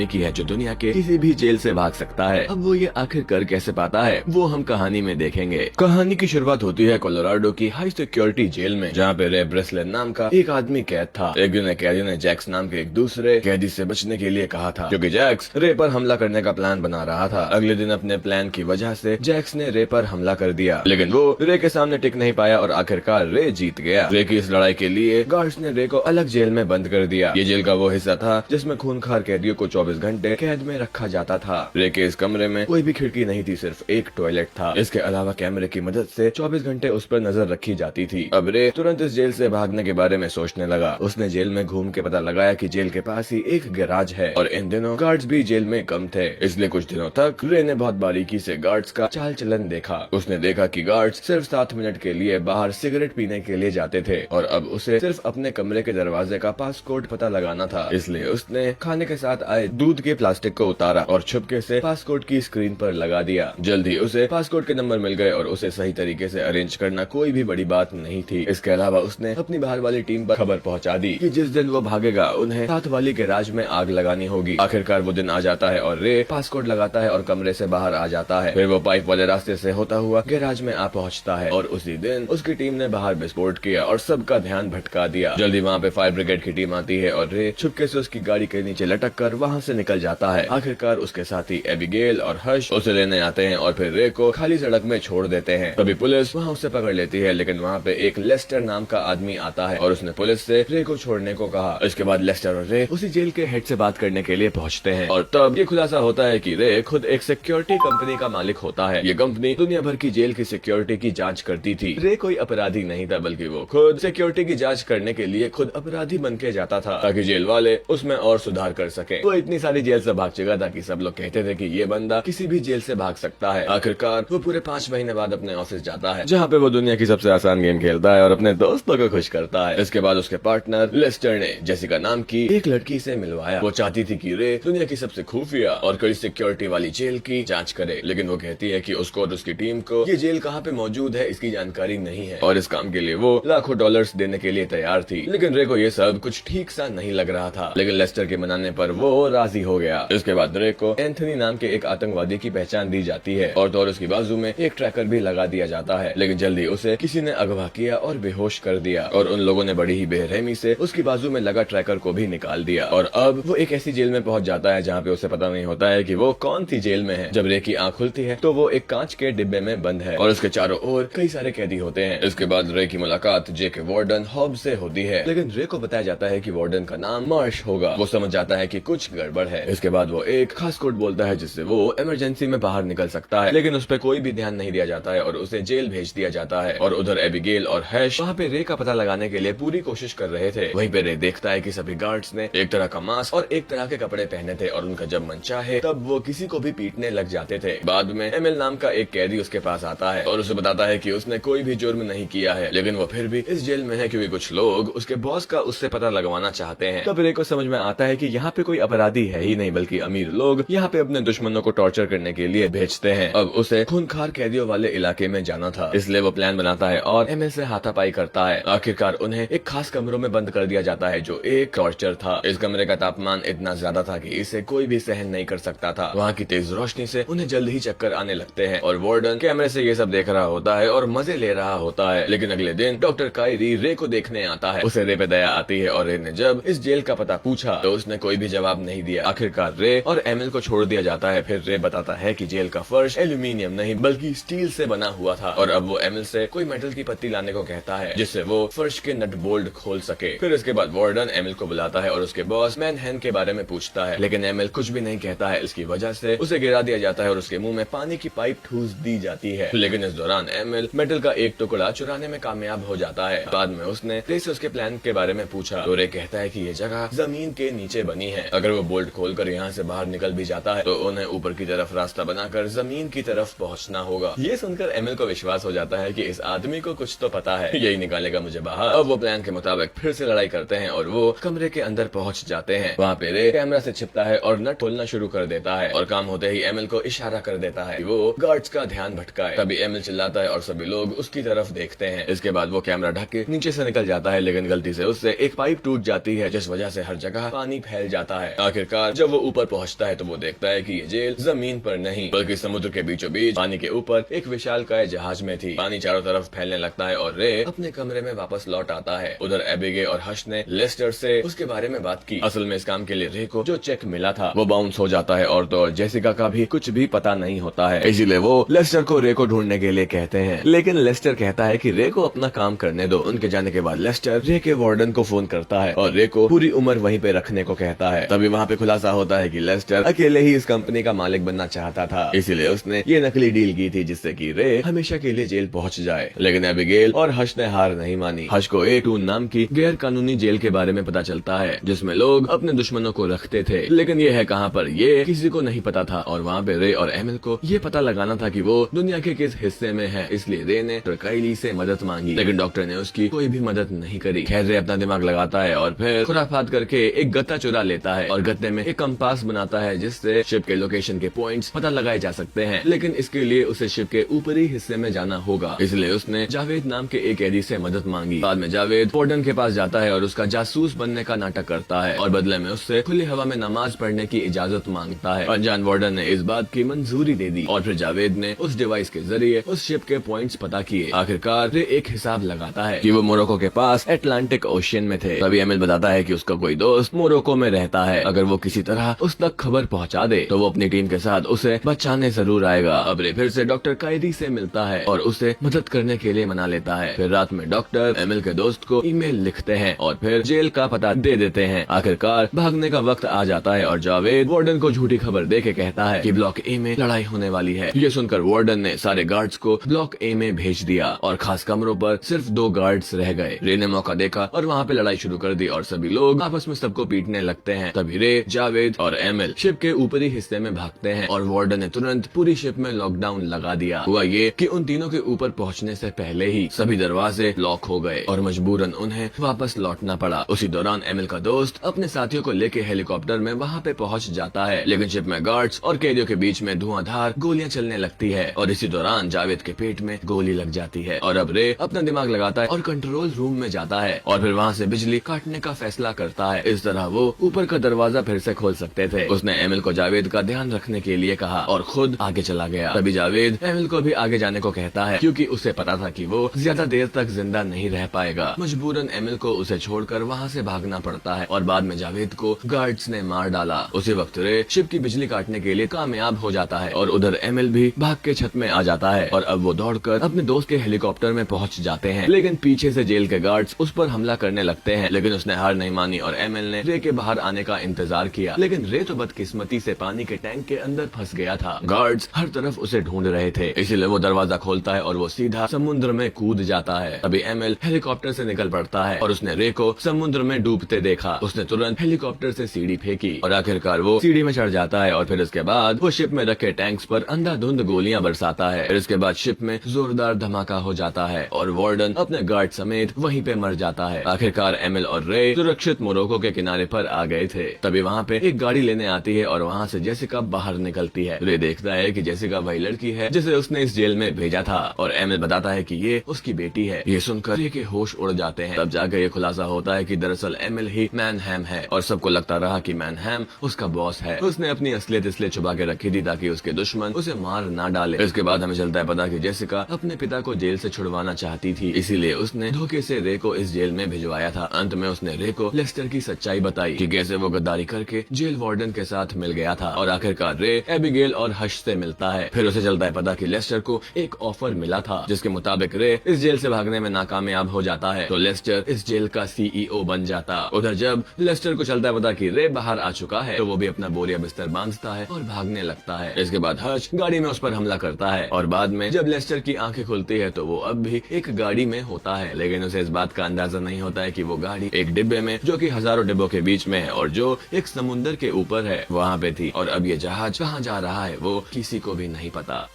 की है जो दुनिया के किसी भी जेल से भाग सकता है। अब वो ये आखिर कर कैसे पाता है वो हम कहानी में देखेंगे। कहानी की शुरुआत होती है कोलोराडो की हाई सिक्योरिटी जेल में, जहाँ पे रे ब्रेसलेट नाम का एक आदमी कैद था। एक दिन कैदियों ने जैक्स नाम के एक दूसरे कैदी से बचने के लिए कहा था, क्योंकि जैक्स रे पर हमला करने का प्लान बना रहा था। अगले दिन अपने प्लान की वजह से जैक्स ने रे पर हमला कर दिया, लेकिन वो रे के सामने टिक नहीं पाया और आखिरकार रे जीत गया। रे की इस लड़ाई के लिए गार्ड्स ने रे को अलग जेल में बंद कर दिया। ये जेल का वो हिस्सा था जिसमें खूनखार कैदियों को 24 घंटे कैद में रखा जाता था। रे के इस कमरे में कोई भी खिड़की नहीं थी, सिर्फ एक टॉयलेट था। इसके अलावा कैमरे की मदद से 24 घंटे उस पर नजर रखी जाती थी। अब रे तुरंत इस जेल से भागने के बारे में सोचने लगा। उसने जेल में घूम के पता लगाया कि जेल के पास ही एक गैराज है और इन दिनों गार्ड्स भी जेल में कम थे, इसलिए कुछ दिनों तक रे ने बहुत बारीकी से गार्ड्स का चाल चलन देखा। उसने देखा कि गार्ड्स सिर्फ 7 मिनट के लिए बाहर सिगरेट पीने के लिए जाते थे और अब उसे सिर्फ अपने कमरे के दरवाजे का पासकोड पता लगाना था। इसलिए उसने खाने के साथ आए दूध के प्लास्टिक को उतारा और छुपके से पासकोड की स्क्रीन पर लगा दिया। जल्दी उसे पासकोड के नंबर मिल गए और उसे सही तरीके से अरेंज करना कोई भी बड़ी बात नहीं थी। इसके अलावा उसने अपनी बाहर वाली टीम पर खबर पहुंचा दी कि जिस दिन वो भागेगा उन्हें साथ वाली गैराज में आग लगानी होगी। आखिरकार वो दिन आ जाता है और रे पासकोड लगाता है और कमरे से बाहर आ जाता है। फिर वो पाइप वाले रास्ते से होता हुआ गैराज में आ पहुंचता है और उसी दिन उसकी टीम ने बाहर विस्फोट किया और सबका ध्यान भटका दिया। जल्दी वहाँ पे फायर ब्रिगेड की टीम आती है और रे छुपके से उसकी गाड़ी के नीचे लटक कर वहाँ से निकल जाता है। आखिरकार उसके साथी एबिगेल और हर्ष उसे लेने आते हैं और फिर रे को खाली सड़क में छोड़ देते हैं। तभी पुलिस वहाँ उसे पकड़ लेती है, लेकिन वहाँ पे एक लेस्टर नाम का आदमी आता है और उसने पुलिस से रे को छोड़ने को कहा। इसके बाद लेस्टर और रे उसी जेल के हेड से बात करने के लिए पहुँचते हैं और तब ये खुलासा होता है कि रे खुद एक सिक्योरिटी कंपनी का मालिक होता है। ये कंपनी दुनिया भर की जेल की सिक्योरिटी की जांच करती थी। रे कोई अपराधी नहीं था, बल्कि वो खुद सिक्योरिटी की जांच करने के लिए खुद अपराधी बन के जाता था ताकि जेल वाले उसमें और सुधार कर सके। वो इतनी सारी जेल से भाग चुका था कि सब लोग कहते थे कि ये बंदा किसी भी जेल से भाग सकता है। आखिरकार वो पूरे 5 महीने बाद अपने ऑफिस जाता है, जहाँ पे वो दुनिया की सबसे आसान गेम खेलता है और अपने दोस्तों को खुश करता है। इसके बाद उसके पार्टनर लेस्टर ने जेसिका नाम की एक लड़की से मिलवाया। वो चाहती थी कि रे दुनिया की सबसे खुफिया और कड़ी सिक्योरिटी वाली जेल की जांच करे, लेकिन वो कहती है कि उसको और उसकी टीम को ये जेल कहाँ पे मौजूद है इसकी जानकारी नहीं है और इस काम के लिए वो लाखों डॉलर्स देने के लिए तैयार थी। लेकिन रे को ये सब कुछ ठीक सा नहीं लग रहा था, लेकिन लेस्टर के मनाने पर वो राजी हो गया। इसके बाद रे को एंथनी नाम के एक आतंकवादी की पहचान दी जाती है और तो उसकी बाजू में एक ट्रैकर भी लगा दिया जाता है, लेकिन जल्दी उसे किसी ने अगवा किया और बेहोश कर दिया और उन लोगों ने बड़ी ही बेरहमी से उसकी बाजू में लगा ट्रैकर को भी निकाल दिया। और अब वो एक ऐसी जेल में पहुंच जाता है जहाँ पे उसे पता नहीं होता है कि वो कौन सी जेल में है। जब रे की आंख खुलती है तो वो एक कांच के डिब्बे में बंद है और उसके चारों ओर कई सारे कैदी होते हैं। इसके बाद रे की मुलाकात जे के वार्डन हॉब से होती है, लेकिन रे को बताया जाता है कि वार्डन का नाम मार्श होगा। वो समझ जाता है कि कुछ गड़बड़ है। इसके बाद वो एक खास कोड बोलता है जिससे वो इमरजेंसी में बाहर निकल सकता है, लेकिन उस पर कोई भी ध्यान नहीं दिया जाता है और उसे जेल भेज दिया जाता है। और उधर एबिगेल और हैश वहाँ पे रे का पता लगाने के लिए पूरी कोशिश कर रहे थे। वहीं पे रे देखता है कि सभी गार्ड्स ने एक तरह का मास्क और एक तरह के कपड़े पहने थे और उनका जब मन चाहे तब वो किसी को भी पीटने लग जाते थे। बाद में एमएल नाम का एक कैदी उसके पास आता है और उसे बताता है कि उसने कोई भी जुर्म नहीं किया है, लेकिन वो फिर भी इस जेल में है क्योंकि कुछ लोग उसके बॉस का उससे पता लगवाना चाहते हैं। तब रे को समझ में आता है कि यहाँ पे कोई अपराधी है ही नहीं, बल्कि अमीर लोग यहाँ पे अपने दुश्मनों को टॉर्चर करने के लिए भेजते हैं। अब उसे खूनखार कैदियों वाले इलाके में जाना था, इसलिए वो प्लान बनाता है और एमएल से हाथापाई करता है। आखिरकार उन्हें एक खास कमरों में बंद कर दिया जाता है जो एक टॉर्चर था। इस कमरे का तापमान इतना ज्यादा था कि इसे कोई भी सहन नहीं कर सकता था। वहाँ की तेज रोशनी से उन्हें जल्द ही चक्कर आने लगते हैं और वार्डन कैमरे से ये सब देख रहा होता है और मजे ले रहा होता है। लेकिन अगले दिन डॉक्टर कायरी रे को देखने आता है। उसे रे पे दया आती है और रे ने जब इस जेल का पता पूछा तो उसने कोई भी जवाब नहीं दिया। आखिरकार रे और एमएल को छोड़ दिया जाता है। फिर रे बताता है कि जेल का फर्श एल्यूमिनियम नहीं बल्कि स्टील से बना हुआ था और अब वो एमएल से कोई मेटल की पत्ती लाने को कहता है जिससे वो फर्श के नट बोल्ट खोल सके। फिर इसके बाद वार्डन एमएल को बुलाता है और उसके बॉस मैनहैन के बारे में पूछता है, लेकिन एमएल कुछ भी नहीं कहता है। इसकी वजह से उसे गिरा दिया जाता है और उसके मुंह में पानी की पाइप ठूस दी जाती है। लेकिन इस दौरान एमएल मेटल का एक टुकड़ा चुराने में कामयाब हो जाता है। बाद में उसने रे से उसके प्लान के बारे में पूछा तो रे कहता है कि ये जगह जमीन के नीचे बनी है। अगर वो बोल्ट खोलकर यहाँ से बाहर निकल भी जाता है तो उन्हें ऊपर की तरफ रास्ता बनाकर जमीन की तरफ पहुँचना होगा। ये सुनकर एमएल को विश्वास हो जाता है कि इस आदमी को कुछ तो पता है, यही निकालेगा मुझे बाहर। अब वो प्लान के मुताबिक फिर से लड़ाई करते हैं और वो कमरे के अंदर पहुँच जाते हैं। वहाँ पे रे कैमरा से छिपता है और नट खोलना शुरू कर देता है और काम होते ही एमएल को इशारा कर देता है कि वो गार्ड्स का ध्यान भटकाए। तभी एमएल चिल्लाता है और सभी लोग उसकी तरफ देखते हैं। इसके बाद वो कैमरा ढक के नीचे से निकल जाता है, लेकिन गलती से उससे एक पाइप टूट जाती है जिस वजह से हर जगह पानी फैल जाता है। आखिर आखिरकार जब वो ऊपर पहुंचता है तो वो देखता है कि ये जेल जमीन पर नहीं बल्कि समुद्र के बीचों बीच पानी के ऊपर एक विशालकाय जहाज में थी। पानी चारों तरफ फैलने लगता है और रे अपने कमरे में वापस लौट आता है। उधर एबिगे और हर्ष ने लेस्टर से उसके बारे में बात की। असल में इस काम के लिए रे को जो चेक मिला था वो बाउंस हो जाता है और तो जेसिका का भी कुछ भी पता नहीं होता है। इसीलिए वो लेस्टर को रे को ढूंढने के लिए कहते हैं, लेकिन लेस्टर कहता है कि रे को अपना काम करने दो। उनके जाने के बाद लेस्टर रे के वार्डन को फोन करता है और रे को पूरी उम्र वहीं पे रखने को कहता है। तभी वहाँ पे खुलासा होता है कि लेस्टर अकेले ही इस कंपनी का मालिक बनना चाहता था, इसीलिए उसने ये नकली डील की थी जिससे कि रे हमेशा के लिए जेल पहुंच जाए। लेकिन एबिगेल और हर्ष ने हार नहीं मानी। हर्ष को A2 नाम की गैर कानूनी जेल के बारे में पता चलता है जिसमें लोग अपने दुश्मनों को रखते थे, लेकिन ये है कहाँ पर ये किसी को नहीं पता था। और वहाँ पे रे और एमिल को ये पता लगाना था कि वो दुनिया के किस हिस्से में है, इसलिए रे ने काइली से मदद मांगी, लेकिन डॉक्टर ने उसकी कोई भी मदद नहीं करी। खैर रे अपना दिमाग लगाता है और फिर खुराफात करके एक गत्ता चुरा लेता है और गत्ते में एक कंपास बनाता है जिससे शिप के लोकेशन के पॉइंट्स पता लगाए जा सकते हैं, लेकिन इसके लिए उसे शिप के ऊपरी हिस्से में जाना होगा। इसलिए उसने जावेद नाम के एक कैदी से मदद मांगी। बाद में जावेद वार्डन के पास जाता है और उसका जासूस बनने का नाटक करता है और बदले में उससे खुली हवा में नमाज पढ़ने की इजाजत मांगता है। अनजान वार्डन ने इस बात की मंजूरी दे दी और फिर जावेद ने उस डिवाइस के जरिए उस शिप के पॉइंट्स पता किए। आखिरकार रे एक हिसाब लगाता है कि वो मोरक्को के पास अटलांटिक ओशियन में थे। तभी एमिल बताता है कि उसका कोई दोस्त मोरक्को में रहता है, अगर वो किसी तरह उस तक खबर पहुंचा दे तो वो अपनी टीम के साथ उसे बचाने जरूर आएगा। अब रे फिर से डॉक्टर कायरी से मिलता है और उसे मदद करने के लिए मना लेता है। फिर रात में डॉक्टर एमिल के दोस्त को ईमेल लिखते हैं और फिर जेल का पता दे देते हैं। आखिरकार भागने का वक्त आ जाता है और जावेद वार्डन को झूठी खबर देके कहता है कि ब्लॉक ए में लड़ाई होने वाली है। ये सुनकर वार्डन ने सारे गार्ड्स को ब्लॉक ए में भेज दिया और खास कमरों पर सिर्फ 2 गार्ड्स रह गए। रे ने मौका देखा और वहाँ पे लड़ाई शुरू कर दी और सभी लोग आपस में सबको पीटने लगते हैं। तभी रे, जावेद और एमिल शिप के ऊपरी हिस्से में भागते हैं और वार्डन ने तुरंत पूरी शिप में लॉकडाउन लगा दिया। हुआ ये कि उन तीनों के ऊपर पहुँचने से पहले ही सभी दरवाजे लॉक हो गए और मजबूरन उन्हें वापस लौटना पड़ा। उसी दौरान एमिल का दोस्त अपने साथियों को लेके हेलीकॉप्टर में वहाँ पे पहुँच जाता है, लेकिन शिप में गार्ड्स और कैदियों के बीच में धुआंधार गोलियां चलने लगती है और इसी दौरान जावेद के पेट में गोली लग जाती है। और अब रे अपना दिमाग लगाता है और कंट्रोल रूम में जाता है और फिर वहाँ से बिजली काटने का फैसला करता है। इस तरह वो ऊपर का दरवाजा फिर से खोल सकते थे। उसने एमिल को जावेद का ध्यान रखने के लिए कहा और खुद आगे चला गया। तभी जावेद एमिल को भी आगे जाने को कहता है क्योंकि उसे पता था कि वो ज्यादा देर तक जिंदा नहीं रह पाएगा। मजबूरन एमिल को उसे छोड़कर वहाँ से भागना पड़ता है और बाद में जावेद को गार्ड्स ने मार डाला। उसी वक्त रे शिप की बिजली काटने के लिए कामयाब हो जाता है और उधर एमिल भी भाग के छत में आ जाता है और अब वो दौड़कर अपने दोस्त के हेलीकॉप्टर में पहुंच जाते हैं, लेकिन पीछे से जेल के गार्ड्स उस पर हमला करने लगते हैं। लेकिन उसने हार नहीं मानी और एमिल ने रे के बाहर आने का इंतजार किया, लेकिन रे तो बदकिस्मती से पानी के टैंक के अंदर फंस गया था। गार्ड्स हर तरफ उसे ढूंढ रहे थे, इसलिए वो दरवाजा खोलता है और वो सीधा समुद्र में कूद जाता है। तभी एमिल हेलीकॉप्टर से निकल पड़ता है और उसने रे को समुद्र में डूबते देखा। उसने तुरंत हेलीकॉप्टर से सीढ़ी फेंकी और आखिरकार वो सीढ़ी में चढ़ जाता है और फिर इसके बाद वो शिप में रखे टैंक्स पर अंधाधुंध गोलियां बरसाता है। फिर इसके बाद शिप में जोरदार धमाका हो जाता है और वार्डन अपने गार्ड समेत वहीं पे मर जाता है। आखिरकार एमिल और रे सुरक्षित मोरक्को के किनारे पर आ गए थे। तभी वहाँ पे एक गाड़ी लेने आती है और वहाँ से जेसिका बाहर निकलती है। रे देखता है कि जेसिका वही लड़की है जिसे उसने इस जेल में भेजा था और एमिल बताता है कि ये उसकी बेटी है। ये सुनकर रे के होश उड़ जाते हैं। तब जाकर ये खुलासा होता है कि दरअसल एमिल ही मैनहैम है और सबको लगता रहा कि मैनहैम उसका बॉस है। उसने अपनी असलियत इसलिए छुपा के रखी थी ताकि उसके दुश्मन उसे मार ना डाले। इसके बाद हमें चलता है पता कि जेसिका अपने पिता को जेल से छुड़वाना चाहती थी, इसीलिए उसने धोखे से रे को इस जेल में भिजवाया था। अंत में उसने रे को लेस्टर की सच्चाई बताई कि कैसे वो गद्दारी करके जेल वार्डन के साथ मिल गया था और आखिरकार रे एबिगेल और हर्ष से मिलता है। फिर उसे चलता है पता कि लेस्टर को एक ऑफर मिला था जिसके मुताबिक रे इस जेल से भागने में नाकामयाब हो जाता है तो लेस्टर इस जेल का CEO बन जाता। उधर जब लेस्टर को चलता है पता कि रे बाहर आ चुका है तो वो भी अपना बोरिया बिस्तर बांधता है और भागने लगता है। इसके बाद हर्ष गाड़ी में उस पर हमला करता है और बाद में जब लेस्टर की आंखें खुलती है तो वो अब भी एक गाड़ी में होता है, लेकिन उसे इस बात का अंदाजा नहीं होता है कि वो गाड़ी एक डिब्बे में जो कि हजारों डिब्बों के बीच में है और जो एक समुंदर के ऊपर है वहाँ पे थी और अब ये जहाज कहाँ जा रहा है वो किसी को भी नहीं पता।